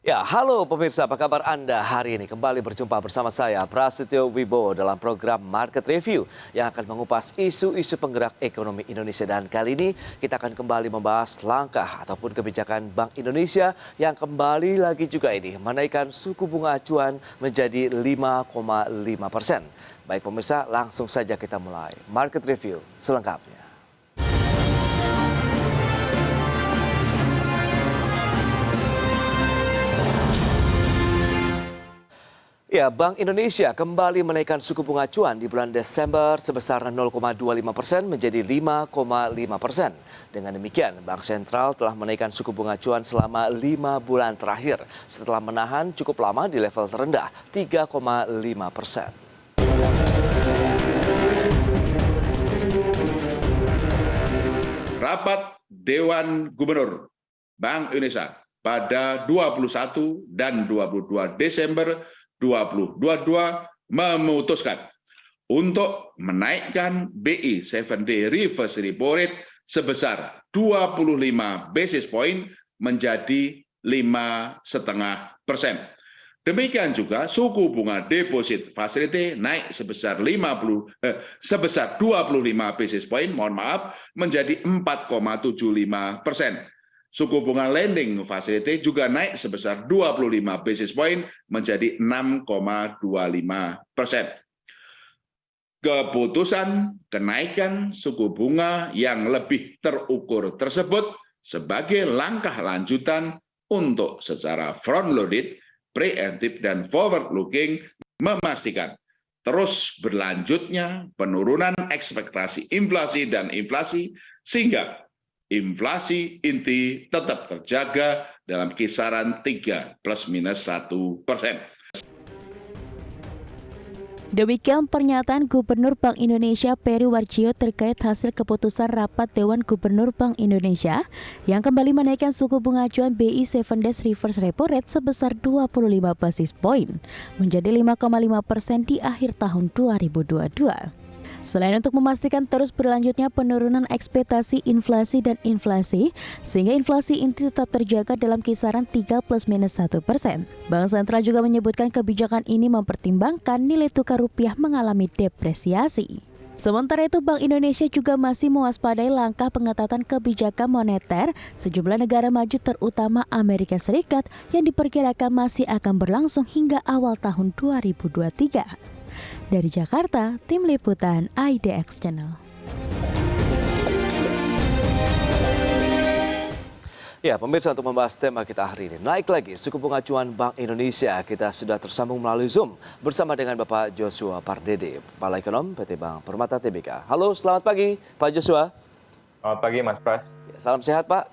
Ya, halo pemirsa, apa kabar Anda hari ini? Kembali berjumpa bersama saya, Prasetyo Wibowo, dalam program Market Review yang akan mengupas isu-isu penggerak ekonomi Indonesia. Dan kali ini kita akan kembali membahas langkah ataupun kebijakan Bank Indonesia yang kembali lagi juga ini menaikkan suku bunga acuan menjadi 5,5%. Baik pemirsa, langsung saja kita mulai Market Review selengkapnya. Ya, Bank Indonesia kembali menaikkan suku bunga acuan di bulan Desember sebesar 0,25% menjadi 5,5%. Dengan demikian, Bank Sentral telah menaikkan suku bunga acuan selama 5 bulan terakhir setelah menahan cukup lama di level terendah 3,5%. Rapat Dewan Gubernur Bank Indonesia pada 21 dan 22 Desember 2022 memutuskan untuk menaikkan BI 7-day reverse repo rate sebesar 25 basis point menjadi 5,5%. Demikian juga suku bunga deposit facility naik sebesar 25 basis point, menjadi 4,75%. Suku bunga lending facility juga naik sebesar 25 basis point menjadi 6,25%. Keputusan kenaikan suku bunga yang lebih terukur tersebut sebagai langkah lanjutan untuk secara front-loaded, preemptive, dan forward-looking memastikan terus berlanjutnya penurunan ekspektasi inflasi dan inflasi sehingga inflasi inti tetap terjaga dalam kisaran 3 plus minus 1%. Demikian pernyataan Gubernur Bank Indonesia Peri Warjio terkait hasil keputusan rapat Dewan Gubernur Bank Indonesia yang kembali menaikkan suku bunga acuan BI 7-day reverse repo rate sebesar 25 basis point menjadi 5,5% di akhir tahun 2022. Selain untuk memastikan terus berlanjutnya penurunan ekspektasi inflasi dan inflasi, sehingga inflasi inti tetap terjaga dalam kisaran 3 plus minus 1%. Bank Sentral juga menyebutkan kebijakan ini mempertimbangkan nilai tukar rupiah mengalami depresiasi. Sementara itu, Bank Indonesia juga masih mewaspadai langkah pengetatan kebijakan moneter sejumlah negara maju terutama Amerika Serikat yang diperkirakan masih akan berlangsung hingga awal tahun 2023. Dari Jakarta, Tim Liputan IDX Channel. Ya, pemirsa, untuk membahas tema kita hari ini, naik lagi suku bunga acuan Bank Indonesia. Kita sudah tersambung melalui Zoom bersama dengan Bapak Joshua Pardede, Kepala Ekonom PT Bank Permata Tbk. Halo, selamat pagi Pak Joshua. Selamat pagi Mas Pras. Ya, salam sehat Pak.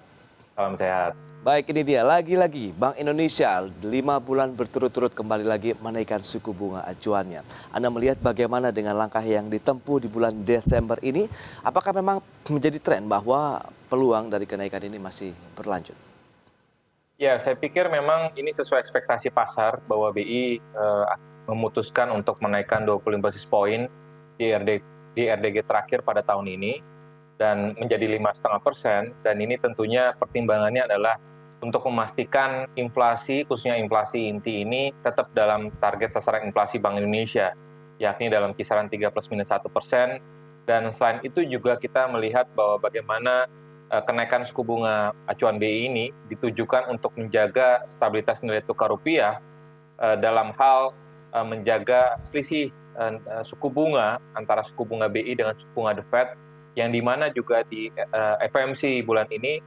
Salam sehat. Baik, ini dia lagi-lagi Bank Indonesia 5 bulan berturut-turut kembali lagi menaikkan suku bunga acuannya. Anda melihat bagaimana dengan langkah yang ditempuh di bulan Desember ini? Apakah memang menjadi tren bahwa peluang dari kenaikan ini masih berlanjut? Ya, saya pikir memang ini sesuai ekspektasi pasar bahwa BI memutuskan untuk menaikkan 25 basis point di RDG terakhir pada tahun ini dan menjadi 5,5%, dan ini tentunya pertimbangannya adalah untuk memastikan inflasi, khususnya inflasi inti ini tetap dalam target sasaran inflasi Bank Indonesia, yakni dalam kisaran 3 plus minus 1%. Dan selain itu juga kita melihat bahwa bagaimana kenaikan suku bunga acuan BI ini ditujukan untuk menjaga stabilitas nilai tukar rupiah dalam hal menjaga selisih suku bunga antara suku bunga BI dengan suku bunga The Fed, yang dimana juga di FOMC bulan ini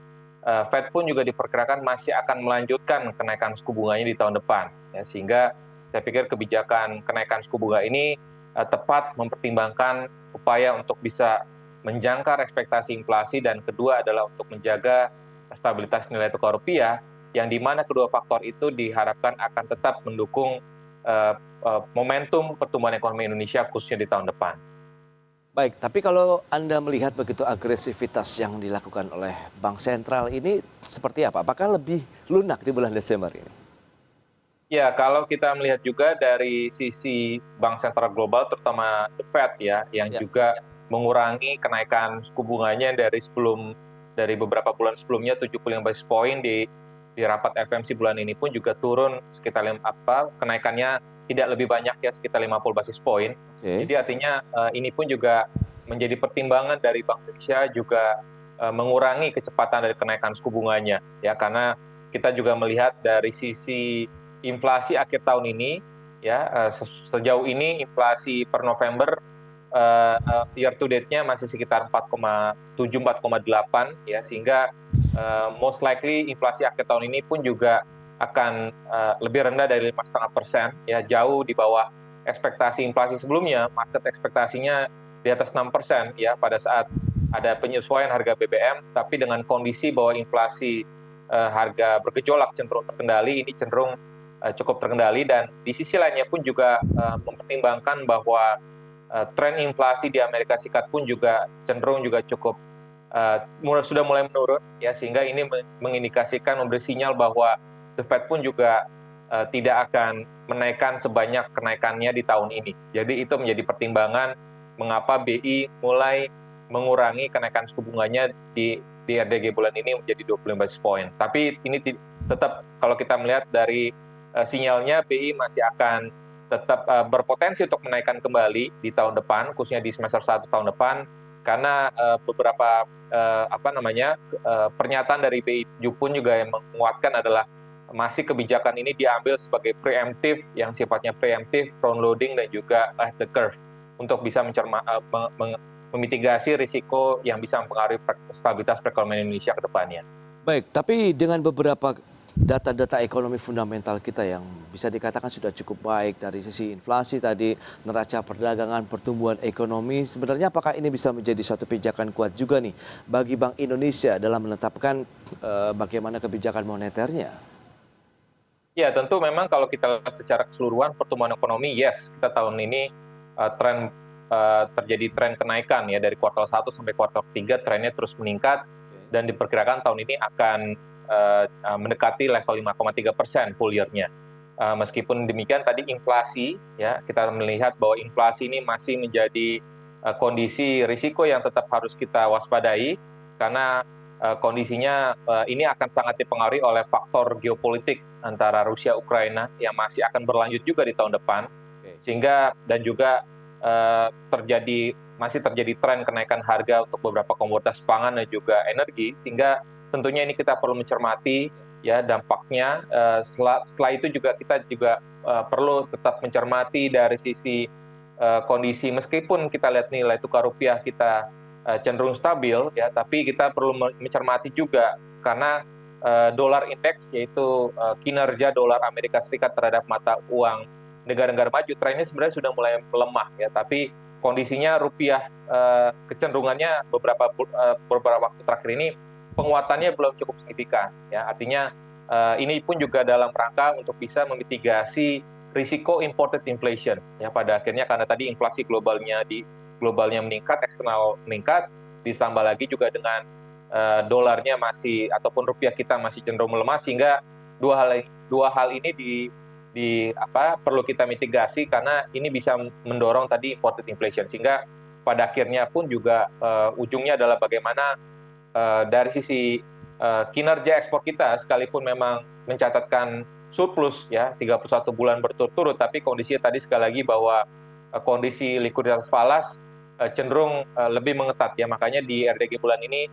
Fed pun juga diperkirakan masih akan melanjutkan kenaikan suku bunganya di tahun depan, ya, sehingga saya pikir kebijakan kenaikan suku bunga ini tepat mempertimbangkan upaya untuk bisa menjangkar ekspektasi inflasi, dan kedua adalah untuk menjaga stabilitas nilai tukar rupiah, yang dimana kedua faktor itu diharapkan akan tetap mendukung momentum pertumbuhan ekonomi Indonesia khususnya di tahun depan. Baik, tapi kalau Anda melihat begitu agresivitas yang dilakukan oleh Bank Sentral ini seperti apa? Apakah lebih lunak di bulan Desember ini? Ya, kalau kita melihat juga dari sisi Bank Sentral Global, terutama The Fed ya, yang juga mengurangi kenaikan suku bunganya dari beberapa bulan sebelumnya 75 basis point di di rapat FOMC bulan ini pun juga turun sekitar kenaikannya tidak lebih banyak ya, sekitar 50 basis point. Jadi artinya ini pun juga menjadi pertimbangan dari Bank Indonesia juga mengurangi kecepatan dari kenaikan suku bunganya ya, karena kita juga melihat dari sisi inflasi akhir tahun ini ya, sejauh ini inflasi per November year to date-nya masih sekitar 4,7-4,8 ya, sehingga most likely inflasi akhir tahun ini pun juga akan lebih rendah dari 5,5% ya, jauh di bawah ekspektasi inflasi sebelumnya. Market ekspektasinya di atas 6% ya pada saat ada penyesuaian harga BBM, tapi dengan kondisi bahwa inflasi harga bergejolak cenderung terkendali, ini cenderung cukup terkendali, dan di sisi lainnya pun juga mempertimbangkan bahwa tren inflasi di Amerika Serikat pun juga cenderung juga cukup sudah mulai menurun ya, sehingga ini mengindikasikan, memberi sinyal bahwa The Fed pun juga tidak akan menaikkan sebanyak kenaikannya di tahun ini. Jadi itu menjadi pertimbangan mengapa BI mulai mengurangi kenaikan suku bunganya di RDG bulan ini menjadi 25 basis point. Tapi ini tetap kalau kita melihat dari sinyalnya, BI masih akan tetap berpotensi untuk menaikkan kembali di tahun depan, khususnya di semester 1 tahun depan, karena beberapa pernyataan dari BI pun juga yang menguatkan adalah masih kebijakan ini diambil sebagai preemptif, yang sifatnya preemptif, front loading, dan juga ahead the curve untuk bisa memitigasi risiko yang bisa mempengaruhi stabilitas perekonomian Indonesia ke depannya. Baik, tapi dengan beberapa data-data ekonomi fundamental kita yang bisa dikatakan sudah cukup baik dari sisi inflasi tadi, neraca perdagangan, pertumbuhan ekonomi, sebenarnya apakah ini bisa menjadi suatu pijakan kuat juga nih bagi Bank Indonesia dalam menetapkan bagaimana kebijakan moneternya? Ya, tentu memang kalau kita lihat secara keseluruhan pertumbuhan ekonomi, yes, kita tahun ini terjadi tren kenaikan ya, dari kuartal 1 sampai kuartal 3 trennya terus meningkat, dan diperkirakan tahun ini akan mendekati level 5,3% full year-nya. Meskipun demikian tadi inflasi ya, kita melihat bahwa inflasi ini masih menjadi kondisi risiko yang tetap harus kita waspadai, karena kondisinya ini akan sangat dipengaruhi oleh faktor geopolitik antara Rusia Ukraina yang masih akan berlanjut juga di tahun depan, sehingga dan juga masih terjadi tren kenaikan harga untuk beberapa komoditas pangan dan juga energi, sehingga tentunya ini kita perlu mencermati ya dampaknya. Setelah itu juga kita juga perlu tetap mencermati dari sisi kondisi, meskipun kita lihat nilai tukar rupiah kita cenderung stabil ya, tapi kita perlu mencermati juga karena dolar indeks, yaitu kinerja dolar Amerika Serikat terhadap mata uang negara-negara maju, trennya sebenarnya sudah mulai melemah ya, tapi kondisinya rupiah kecenderungannya beberapa waktu terakhir ini penguatannya belum cukup signifikan ya. Artinya ini pun juga dalam rangka untuk bisa memitigasi risiko imported inflation ya pada akhirnya, karena tadi inflasi globalnya meningkat, eksternal meningkat, ditambah lagi juga dengan dolarnya masih ataupun rupiah kita masih cenderung melemah, sehingga dua hal ini perlu kita mitigasi, karena ini bisa mendorong tadi imported inflation, sehingga pada akhirnya pun juga ujungnya adalah bagaimana dari sisi kinerja ekspor kita, sekalipun memang mencatatkan surplus ya 31 bulan berturut-turut, tapi kondisinya tadi sekali lagi bahwa kondisi likuiditas falas cenderung lebih mengetat ya. Makanya di RDG bulan ini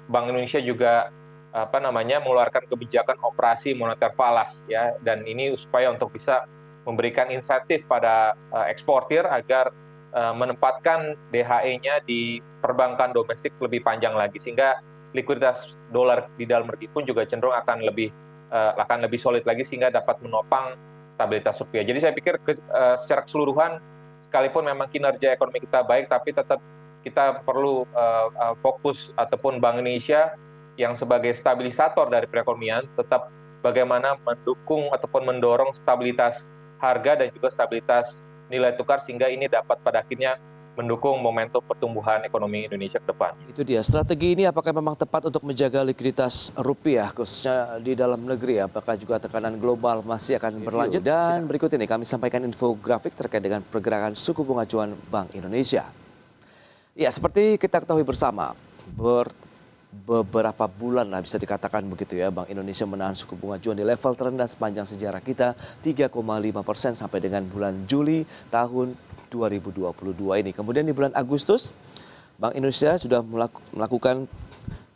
Bank Indonesia juga mengeluarkan kebijakan operasi moneter falas ya, dan ini supaya untuk bisa memberikan insentif pada eksportir agar menempatkan DHE-nya di perbankan domestik lebih panjang lagi, sehingga likuiditas dolar di dalam negeri pun juga cenderung akan lebih solid lagi, sehingga dapat menopang stabilitas rupiah. Jadi saya pikir secara keseluruhan, sekalipun memang kinerja ekonomi kita baik, tapi tetap kita perlu fokus, ataupun Bank Indonesia yang sebagai stabilisator dari perekonomian tetap bagaimana mendukung ataupun mendorong stabilitas harga dan juga stabilitas nilai tukar, sehingga ini dapat pada akhirnya mendukung momentum pertumbuhan ekonomi Indonesia ke depan. Itu dia, strategi ini apakah memang tepat untuk menjaga likuiditas rupiah khususnya di dalam negeri? Apakah juga tekanan global masih akan berlanjut? Dan berikut ini kami sampaikan infografik terkait dengan pergerakan suku bunga acuan Bank Indonesia. Ya, seperti kita ketahui bersama, beberapa bulan lah bisa dikatakan begitu ya, Bank Indonesia menahan suku bunga acuan di level terendah sepanjang sejarah kita 3,5% sampai dengan bulan Juli tahun 2022 ini. Kemudian di bulan Agustus Bank Indonesia sudah melakukan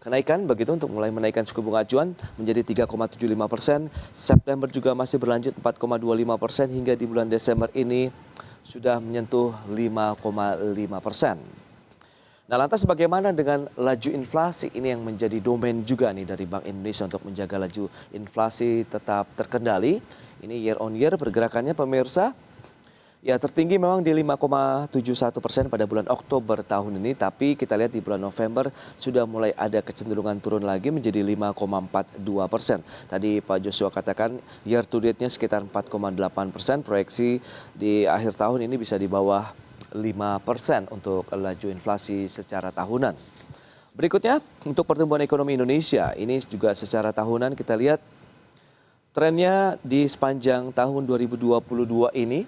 kenaikan begitu untuk mulai menaikkan suku bunga acuan menjadi 3,75%. September juga masih berlanjut 4,25% hingga di bulan Desember ini sudah menyentuh 5,5%. Nah, lantas bagaimana dengan laju inflasi ini yang menjadi domain juga nih dari Bank Indonesia untuk menjaga laju inflasi tetap terkendali. Ini year on year pergerakannya pemirsa. Ya, tertinggi memang di 5,71% pada bulan Oktober tahun ini, tapi kita lihat di bulan November sudah mulai ada kecenderungan turun lagi menjadi 5,42%. Tadi Pak Joshua katakan year to date-nya sekitar 4,8%, proyeksi di akhir tahun ini bisa di bawah 5% untuk laju inflasi secara tahunan. Berikutnya untuk pertumbuhan ekonomi Indonesia, ini juga secara tahunan kita lihat trennya di sepanjang tahun 2022 ini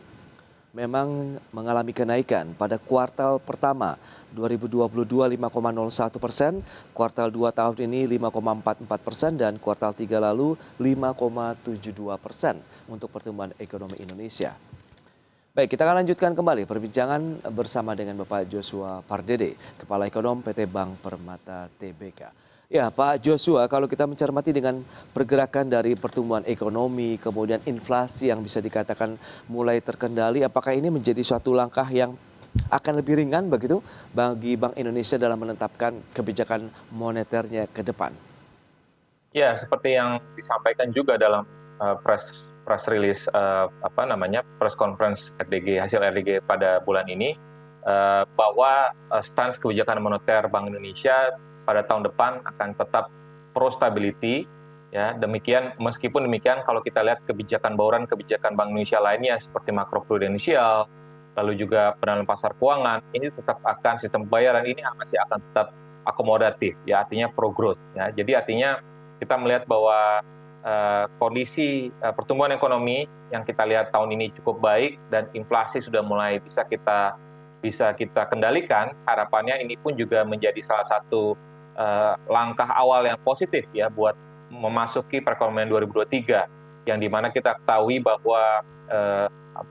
memang mengalami kenaikan. Pada kuartal pertama 2022 5,01%, kuartal 2 tahun ini 5,44% dan kuartal 3 lalu 5,72% untuk pertumbuhan ekonomi Indonesia. Baik, kita akan lanjutkan kembali perbincangan bersama dengan Bapak Joshua Pardede, Kepala Ekonom PT Bank Permata Tbk. Ya, Pak Joshua, kalau kita mencermati dengan pergerakan dari pertumbuhan ekonomi, kemudian inflasi yang bisa dikatakan mulai terkendali, apakah ini menjadi suatu langkah yang akan lebih ringan begitu bagi Bank Indonesia dalam menetapkan kebijakan moneternya ke depan? Ya, seperti yang disampaikan juga dalam press release press conference RDG, hasil RDG pada bulan ini, bahwa stance kebijakan moneter Bank Indonesia pada tahun depan akan tetap pro stability, ya. Meskipun demikian kalau kita lihat kebijakan bauran kebijakan Bank Indonesia lainnya seperti makroprudensial, lalu juga penanganan pasar keuangan, ini tetap akan sistem pembayaran ini masih akan tetap akomodatif, ya, artinya pro growth, ya. Jadi artinya kita melihat bahwa kondisi pertumbuhan ekonomi yang kita lihat tahun ini cukup baik dan inflasi sudah mulai bisa kita kendalikan. Harapannya ini pun juga menjadi salah satu langkah awal yang positif, ya, buat memasuki perekonomian 2023, yang dimana kita ketahui bahwa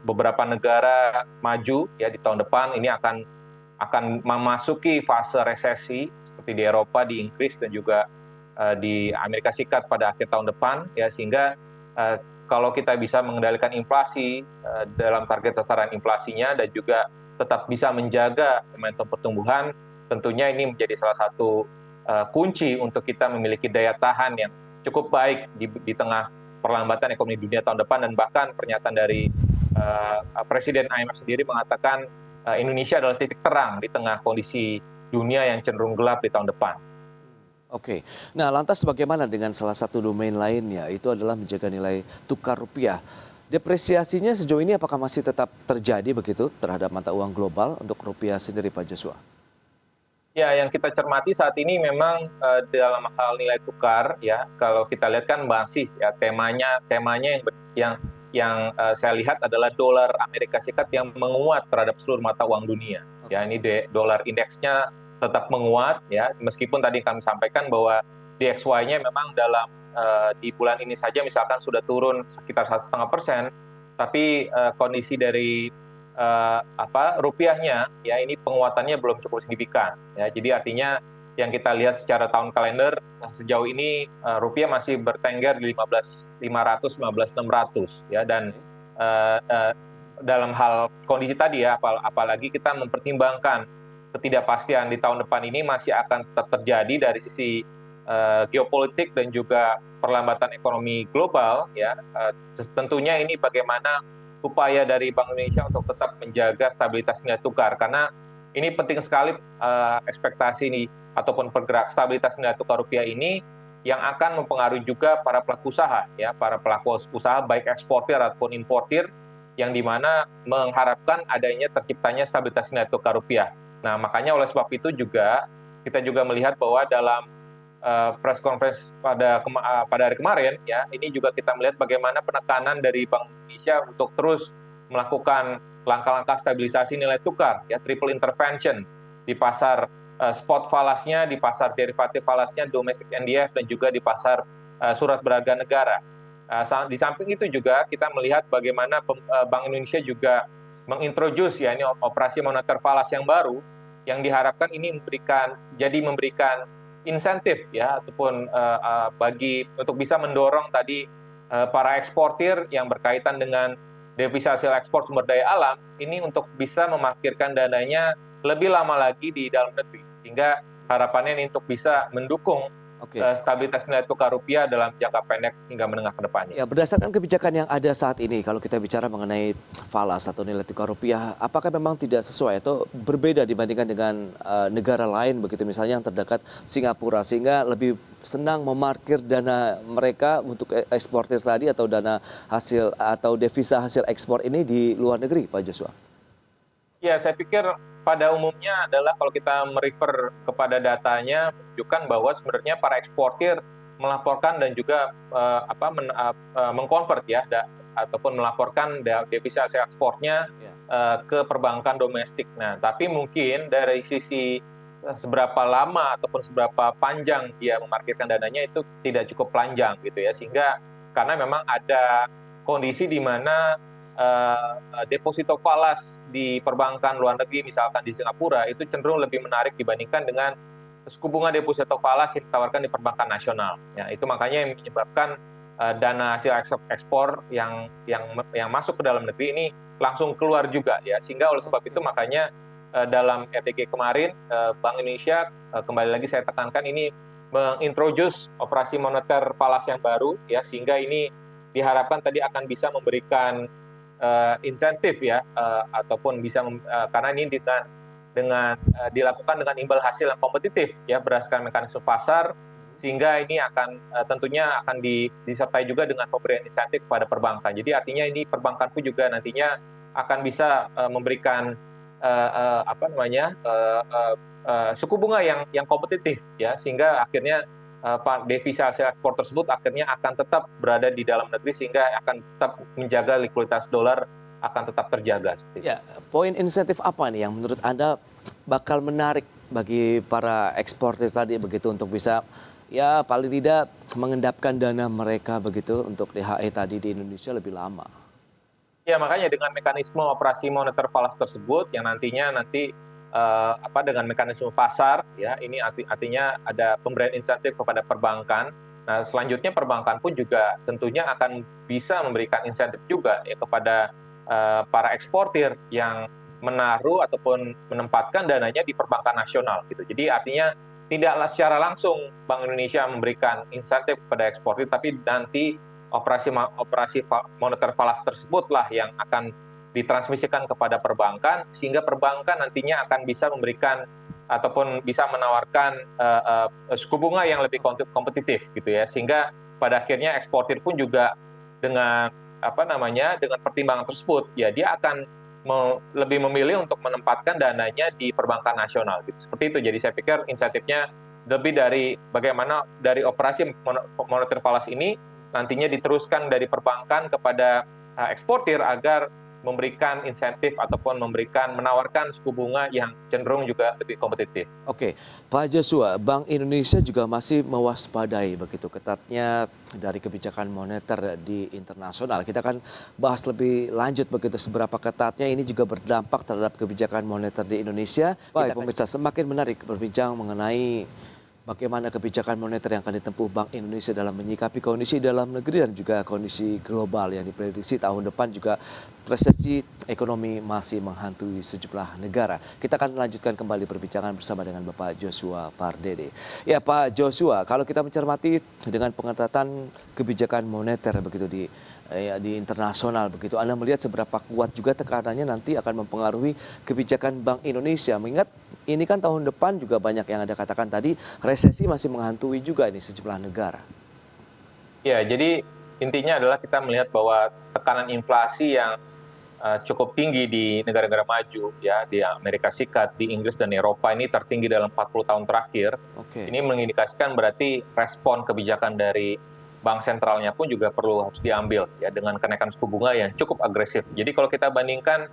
beberapa negara maju, ya, di tahun depan ini akan memasuki fase resesi seperti di Eropa, di Inggris dan juga di Amerika Serikat pada akhir tahun depan, ya, sehingga kalau kita bisa mengendalikan inflasi dalam target sasaran inflasinya dan juga tetap bisa menjaga momentum pertumbuhan, tentunya ini menjadi salah satu kunci untuk kita memiliki daya tahan yang cukup baik di tengah perlambatan ekonomi dunia tahun depan. Dan bahkan pernyataan dari Presiden IMF sendiri mengatakan Indonesia adalah titik terang di tengah kondisi dunia yang cenderung gelap di tahun depan. Oke, nah lantas bagaimana dengan salah satu domain lainnya, itu adalah menjaga nilai tukar rupiah. Depresiasinya sejauh ini apakah masih tetap terjadi begitu terhadap mata uang global untuk rupiah sendiri, Pak Joshua? Ya, yang kita cermati saat ini memang dalam hal nilai tukar, ya, kalau kita lihat kan masih, ya, temanya yang saya lihat adalah dolar Amerika Serikat yang menguat terhadap seluruh mata uang dunia. Ya, ini dolar indeksnya tetap menguat, ya, meskipun tadi kami sampaikan bahwa DXY-nya memang dalam di bulan ini saja misalkan sudah turun sekitar 1,5%, tapi kondisi dari rupiahnya, ya, ini penguatannya belum cukup signifikan, ya. Jadi artinya yang kita lihat secara tahun kalender sejauh ini rupiah masih bertengger di 15.500 15.600, ya, dan dalam hal kondisi tadi, ya, apalagi kita mempertimbangkan ketidakpastian di tahun depan ini masih akan tetap terjadi dari sisi geopolitik dan juga perlambatan ekonomi global, ya. Tentunya ini bagaimana upaya dari Bank Indonesia untuk tetap menjaga stabilitas nilai tukar, karena ini penting sekali ekspektasi ini ataupun pergerak stabilitas nilai tukar rupiah ini yang akan mempengaruhi juga para pelaku usaha, ya, para pelaku usaha baik eksportir ataupun importir, yang dimana mengharapkan adanya terciptanya stabilitas nilai tukar rupiah. Nah, makanya oleh sebab itu juga kita juga melihat bahwa dalam press conference pada hari kemarin, ya, ini juga kita melihat bagaimana penekanan dari Bank Indonesia untuk terus melakukan langkah-langkah stabilisasi nilai tukar, ya, triple intervention di pasar spot falasnya, di pasar derivatif falasnya, domestic NDF, dan juga di pasar surat berharga negara. Di samping itu juga kita melihat bagaimana Bank Indonesia juga mengintroduce ya ini operasi moneter falas yang baru, yang diharapkan ini memberikan insentif ya ataupun untuk bisa mendorong tadi para eksportir yang berkaitan dengan devisa hasil ekspor sumber daya alam ini untuk bisa memarkirkan dananya lebih lama lagi di dalam negeri, sehingga harapannya ini untuk bisa mendukung stabilitas nilai tukar rupiah dalam jangka pendek hingga menengah ke depannya. Ya, berdasarkan kebijakan yang ada saat ini, kalau kita bicara mengenai falas atau nilai tukar rupiah, apakah memang tidak sesuai atau berbeda dibandingkan dengan negara lain begitu, misalnya yang terdekat Singapura, sehingga lebih senang memarkir dana mereka untuk eksportir tadi atau dana hasil atau devisa hasil ekspor ini di luar negeri, Pak Joshua? Ya, saya pikir pada umumnya adalah kalau kita merefer kepada datanya menunjukkan bahwa sebenarnya para eksportir melaporkan dan juga mengkonvert ya ataupun melaporkan devisa hasil ekspornya ke perbankan domestik. Nah, tapi mungkin dari sisi seberapa lama ataupun seberapa panjang dia memarkirkan dananya itu tidak cukup panjang gitu ya, sehingga karena memang ada kondisi di mana deposito falas di perbankan luar negeri, misalkan di Singapura, itu cenderung lebih menarik dibandingkan dengan suku bunga deposito falas yang ditawarkan di perbankan nasional. Ya, itu makanya yang menyebabkan dana hasil ekspor yang masuk ke dalam negeri ini langsung keluar juga ya, sehingga oleh sebab itu makanya dalam RDG kemarin Bank Indonesia kembali lagi saya tekankan ini mengintroduce operasi moneter falas yang baru ya, sehingga ini diharapkan tadi akan bisa memberikan insentif ya ataupun bisa karena ini dengan dilakukan dengan imbal hasil yang kompetitif ya berdasarkan mekanisme pasar, sehingga ini akan tentunya akan disertai juga dengan pemberian insentif kepada perbankan. Jadi artinya ini perbankan pun juga nantinya akan bisa memberikan suku bunga yang kompetitif ya, sehingga akhirnya devisa hasil ekspor tersebut akhirnya akan tetap berada di dalam negeri, sehingga akan tetap menjaga likuiditas dolar akan tetap terjaga. Ya, poin insentif apa nih yang menurut Anda bakal menarik bagi para eksportir tadi begitu untuk bisa ya paling tidak mengendapkan dana mereka begitu untuk DHE tadi di Indonesia lebih lama? Ya, makanya dengan mekanisme operasi moneter falas tersebut yang nantinya dengan mekanisme pasar ya, ini artinya ada pemberian insentif kepada perbankan. Nah, selanjutnya perbankan pun juga tentunya akan bisa memberikan insentif juga ya kepada para eksportir yang menaruh ataupun menempatkan dananya di perbankan nasional gitu. Jadi artinya tidaklah secara langsung Bank Indonesia memberikan insentif kepada eksportir, tapi nanti operasi moneter falas tersebutlah yang akan ditransmisikan kepada perbankan, sehingga perbankan nantinya akan bisa memberikan ataupun bisa menawarkan suku bunga yang lebih kompetitif gitu ya, sehingga pada akhirnya eksportir pun juga dengan dengan pertimbangan tersebut ya dia akan lebih memilih untuk menempatkan dananya di perbankan nasional gitu. Seperti itu. Jadi saya pikir insentifnya lebih dari bagaimana dari operasi moneter falas ini nantinya diteruskan dari perbankan kepada eksportir agar memberikan insentif ataupun menawarkan suku bunga yang cenderung juga lebih kompetitif. Oke, Pak Joshua, Bank Indonesia juga masih mewaspadai begitu ketatnya dari kebijakan moneter di internasional. Kita akan bahas lebih lanjut begitu seberapa ketatnya ini juga berdampak terhadap kebijakan moneter di Indonesia. Baik, pemirsa, semakin menarik berbincang mengenai bagaimana kebijakan moneter yang akan ditempuh Bank Indonesia dalam menyikapi kondisi dalam negeri dan juga kondisi global yang diprediksi tahun depan juga resesi ekonomi masih menghantui sejumlah negara. Kita akan melanjutkan kembali perbincangan bersama dengan Bapak Joshua Pardede. Ya, Pak Joshua, kalau kita mencermati dengan pengetatan kebijakan moneter begitu di internasional begitu, Anda melihat seberapa kuat juga tekanannya nanti akan mempengaruhi kebijakan Bank Indonesia, mengingat ini kan tahun depan juga banyak yang Anda katakan tadi resesi masih menghantui juga ini sejumlah negara. Ya, jadi intinya adalah kita melihat bahwa tekanan inflasi yang cukup tinggi di negara-negara maju ya, di Amerika Serikat, di Inggris dan Eropa ini tertinggi dalam 40 tahun terakhir. Ini mengindikasikan berarti respon kebijakan dari bank sentralnya pun juga harus diambil ya dengan kenaikan suku bunga yang cukup agresif. Jadi kalau kita bandingkan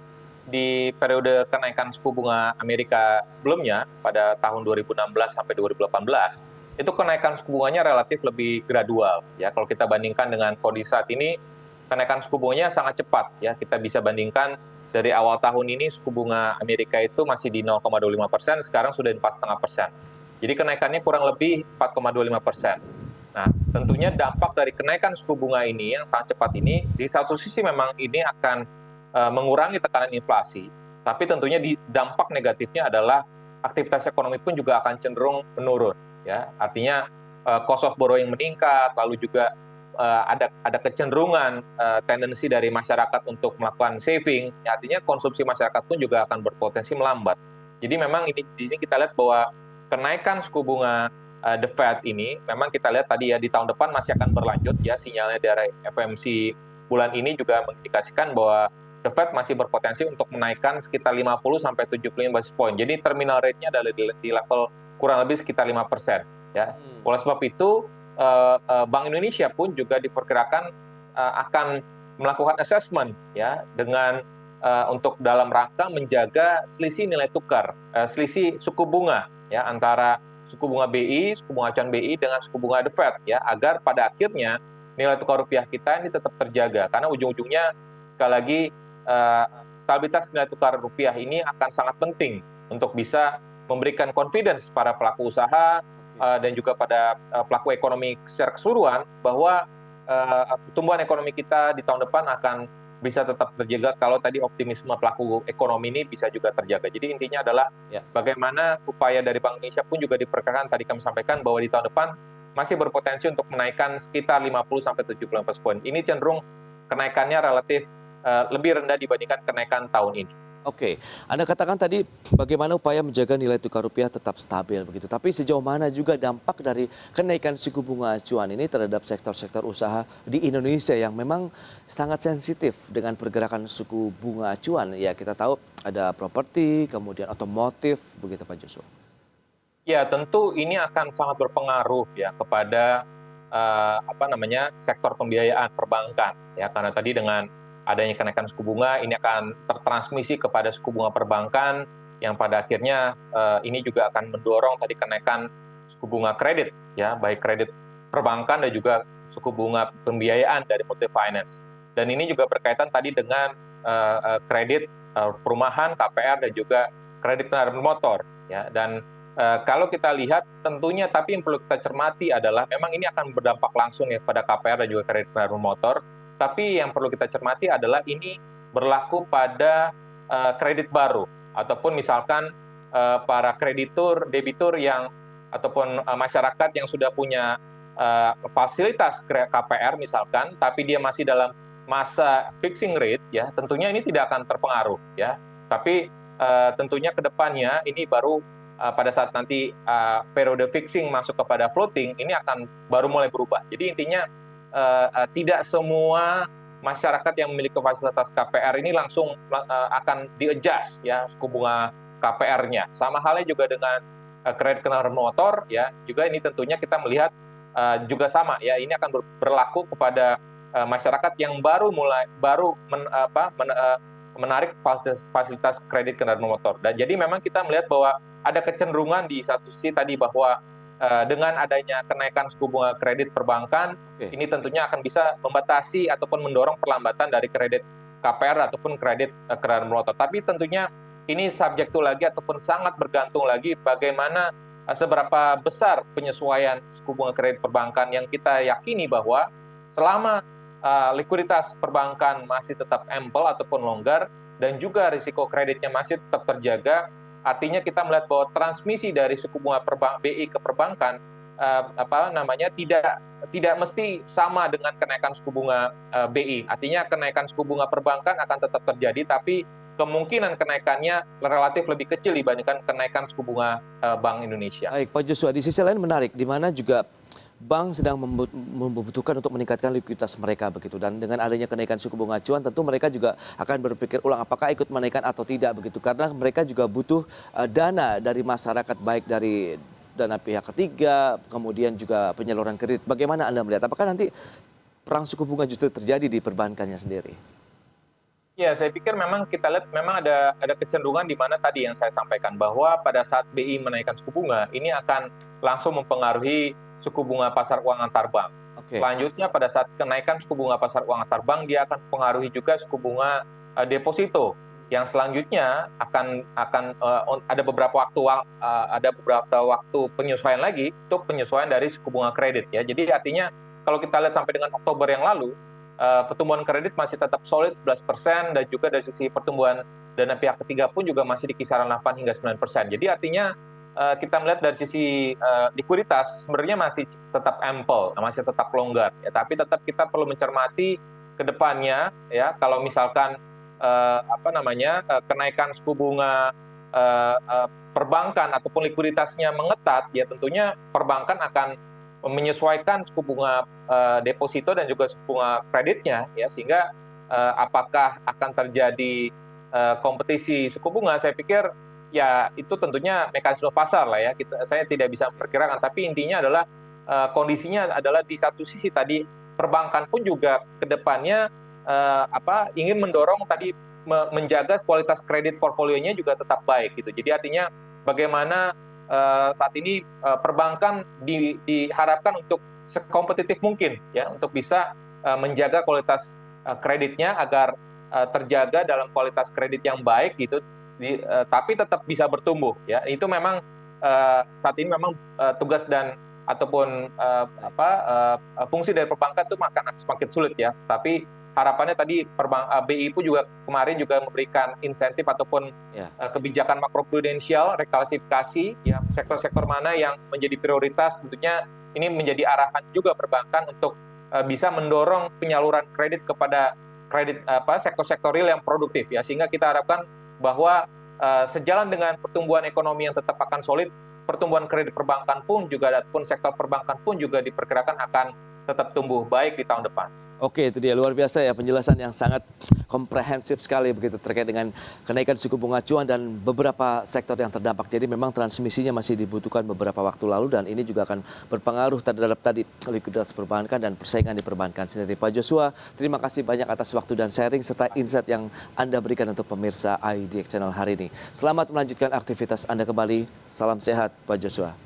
di periode kenaikan suku bunga Amerika sebelumnya pada tahun 2016 sampai 2018, itu kenaikan suku bunganya relatif lebih gradual ya. Kalau kita bandingkan dengan kondisi saat ini, kenaikan suku bunganya sangat cepat ya. Kita bisa bandingkan dari awal tahun ini suku bunga Amerika itu masih di 0,25%, sekarang sudah 4,5%. Jadi kenaikannya kurang lebih 4,25%. Nah, tentunya dampak dari kenaikan suku bunga ini yang sangat cepat ini, di satu sisi memang ini akan mengurangi tekanan inflasi, tapi tentunya dampak negatifnya adalah aktivitas ekonomi pun juga akan cenderung menurun. Ya, artinya cost of borrowing meningkat, lalu juga ada kecenderungan tendensi dari masyarakat untuk melakukan saving. Ya, artinya konsumsi masyarakat pun juga akan berpotensi melambat. Jadi memang di sini kita lihat bahwa kenaikan suku bunga The Fed ini memang kita lihat tadi ya di tahun depan masih akan berlanjut ya, sinyalnya dari FOMC bulan ini juga mengindikasikan bahwa The Fed masih berpotensi untuk menaikkan sekitar 50 sampai 75 basis point. Jadi terminal rate-nya adalah di level kurang lebih sekitar 5%. Ya. Oleh sebab itu, Bank Indonesia pun juga diperkirakan akan melakukan assessment ya dengan untuk dalam rangka menjaga selisih nilai tukar, selisih suku bunga ya antara suku bunga BI, suku bunga acuan BI dengan suku bunga The Fed ya, agar pada akhirnya nilai tukar rupiah kita ini tetap terjaga, karena ujung-ujungnya sekali lagi stabilitas nilai tukar rupiah ini akan sangat penting untuk bisa memberikan confidence para pelaku usaha dan juga pada pelaku ekonomi secara keseluruhan bahwa pertumbuhan ekonomi kita di tahun depan akan bisa tetap terjaga kalau tadi optimisme pelaku ekonomi ini bisa juga terjaga. Jadi intinya adalah bagaimana upaya dari Bank Indonesia pun juga diperkirakan tadi kami sampaikan bahwa di tahun depan masih berpotensi untuk menaikkan sekitar 50-75 basis point. Ini cenderung kenaikannya relatif lebih rendah dibandingkan kenaikan tahun ini. Oke, Anda katakan tadi bagaimana upaya menjaga nilai tukar rupiah tetap stabil begitu. Tapi sejauh mana juga dampak dari kenaikan suku bunga acuan ini terhadap sektor-sektor usaha di Indonesia yang memang sangat sensitif dengan pergerakan suku bunga acuan. Ya, kita tahu ada properti, kemudian otomotif, begitu Pak Joshua. Ya, tentu ini akan sangat berpengaruh ya kepada sektor pembiayaan perbankan ya, karena tadi dengan adanya kenaikan suku bunga ini akan tertransmisi kepada suku bunga perbankan yang pada akhirnya ini juga akan mendorong tadi kenaikan suku bunga kredit ya, baik kredit perbankan dan juga suku bunga pembiayaan dari multi finance. Dan ini juga berkaitan tadi dengan kredit perumahan, KPR dan juga kredit kendaraan bermotor ya. Dan kalau kita lihat tentunya tapi yang perlu kita cermati adalah memang ini akan berdampak langsung ya pada KPR dan juga kredit kendaraan bermotor. Tapi yang perlu kita cermati adalah ini berlaku pada kredit baru ataupun misalkan para kreditur, debitur yang ataupun masyarakat yang sudah punya fasilitas KPR misalkan, tapi dia masih dalam masa fixing rate ya, tentunya ini tidak akan terpengaruh ya. Tapi tentunya ke depannya ini baru pada saat nanti periode fixing masuk kepada floating ini akan baru mulai berubah. Jadi intinya tidak semua masyarakat yang memiliki fasilitas KPR ini langsung akan di-adjust ya suku bunga KPR-nya. Sama halnya juga dengan kredit kendaraan motor ya, juga ini tentunya kita melihat juga sama ya, ini akan berlaku kepada masyarakat yang baru menarik fasilitas kredit kendaraan motor. Dan jadi memang kita melihat bahwa ada kecenderungan di satu sisi tadi bahwa dengan adanya kenaikan suku bunga kredit perbankan, ini tentunya akan bisa membatasi ataupun mendorong perlambatan dari kredit KPR ataupun kredit kendaraan bermotor. Tapi tentunya ini subjek to lagi ataupun sangat bergantung lagi bagaimana seberapa besar penyesuaian suku bunga kredit perbankan yang kita yakini bahwa selama likuiditas perbankan masih tetap ample ataupun longgar dan juga risiko kreditnya masih tetap terjaga. Artinya kita melihat bahwa transmisi dari suku bunga BI ke perbankan tidak mesti sama dengan kenaikan suku bunga BI. Artinya kenaikan suku bunga perbankan akan tetap terjadi, tapi kemungkinan kenaikannya relatif lebih kecil dibandingkan kenaikan suku bunga Bank Indonesia. Baik, Pak Joshua, di sisi lain menarik, di mana juga bank sedang membutuhkan untuk meningkatkan likuiditas mereka begitu, dan dengan adanya kenaikan suku bunga acuan tentu mereka juga akan berpikir ulang apakah ikut menaikkan atau tidak begitu, karena mereka juga butuh dana dari masyarakat, baik dari dana pihak ketiga kemudian juga penyaluran kredit. Bagaimana Anda melihat, apakah nanti perang suku bunga justru terjadi di perbankannya sendiri? Ya, saya pikir memang kita lihat memang ada kecenderungan di mana tadi yang saya sampaikan bahwa pada saat BI menaikkan suku bunga ini akan langsung mempengaruhi suku bunga pasar uang antar bank. Oke. Selanjutnya pada saat kenaikan suku bunga pasar uang antar bank dia akan mempengaruhi juga suku bunga deposito yang selanjutnya akan ada beberapa waktu penyesuaian lagi untuk penyesuaian dari suku bunga kredit ya. Jadi artinya kalau kita lihat sampai dengan Oktober yang lalu pertumbuhan kredit masih tetap solid 11% dan juga dari sisi pertumbuhan dana pihak ketiga pun juga masih di kisaran 8 hingga 9%. Jadi artinya kita melihat dari sisi likuiditas sebenarnya masih tetap ample, masih tetap longgar ya, tapi tetap kita perlu mencermati ke depannya ya kalau misalkan kenaikan suku bunga perbankan ataupun likuiditasnya mengetat ya tentunya perbankan akan menyesuaikan suku bunga deposito dan juga suku bunga kreditnya ya sehingga apakah akan terjadi kompetisi suku bunga, saya pikir ya itu tentunya mekanisme pasar lah ya, saya tidak bisa memperkirakan, tapi intinya adalah kondisinya adalah di satu sisi tadi perbankan pun juga ke depannya ingin mendorong tadi menjaga kualitas kredit portfolionya juga tetap baik gitu. Jadi artinya bagaimana saat ini perbankan diharapkan untuk sekompetitif mungkin ya untuk bisa menjaga kualitas kreditnya agar terjaga dalam kualitas kredit yang baik gitu, tapi tetap bisa bertumbuh ya. Itu memang saat ini memang tugas dan ataupun fungsi dari perbankan itu akan semakin sulit ya. Tapi harapannya tadi BI pun juga kemarin juga memberikan insentif ataupun kebijakan makroprudensial, reklasifikasi ya sektor-sektor mana yang menjadi prioritas, tentunya ini menjadi arahan juga perbankan untuk bisa mendorong penyaluran kredit kepada sektor-sektor real yang produktif ya, sehingga kita harapkan bahwa sejalan dengan pertumbuhan ekonomi yang tetap akan solid, pertumbuhan kredit perbankan pun juga ataupun sektor perbankan pun juga diperkirakan akan tetap tumbuh baik di tahun depan. Oke, itu dia, luar biasa ya penjelasan yang sangat komprehensif sekali begitu terkait dengan kenaikan suku bunga acuan dan beberapa sektor yang terdampak. Jadi memang transmisinya masih dibutuhkan beberapa waktu lalu dan ini juga akan berpengaruh terhadap tadi likuiditas perbankan dan persaingan di perbankan sendiri. Pak Joshua, terima kasih banyak atas waktu dan sharing serta insight yang Anda berikan untuk pemirsa IDX Channel hari ini. Selamat melanjutkan aktivitas Anda kembali. Salam sehat, Pak Joshua.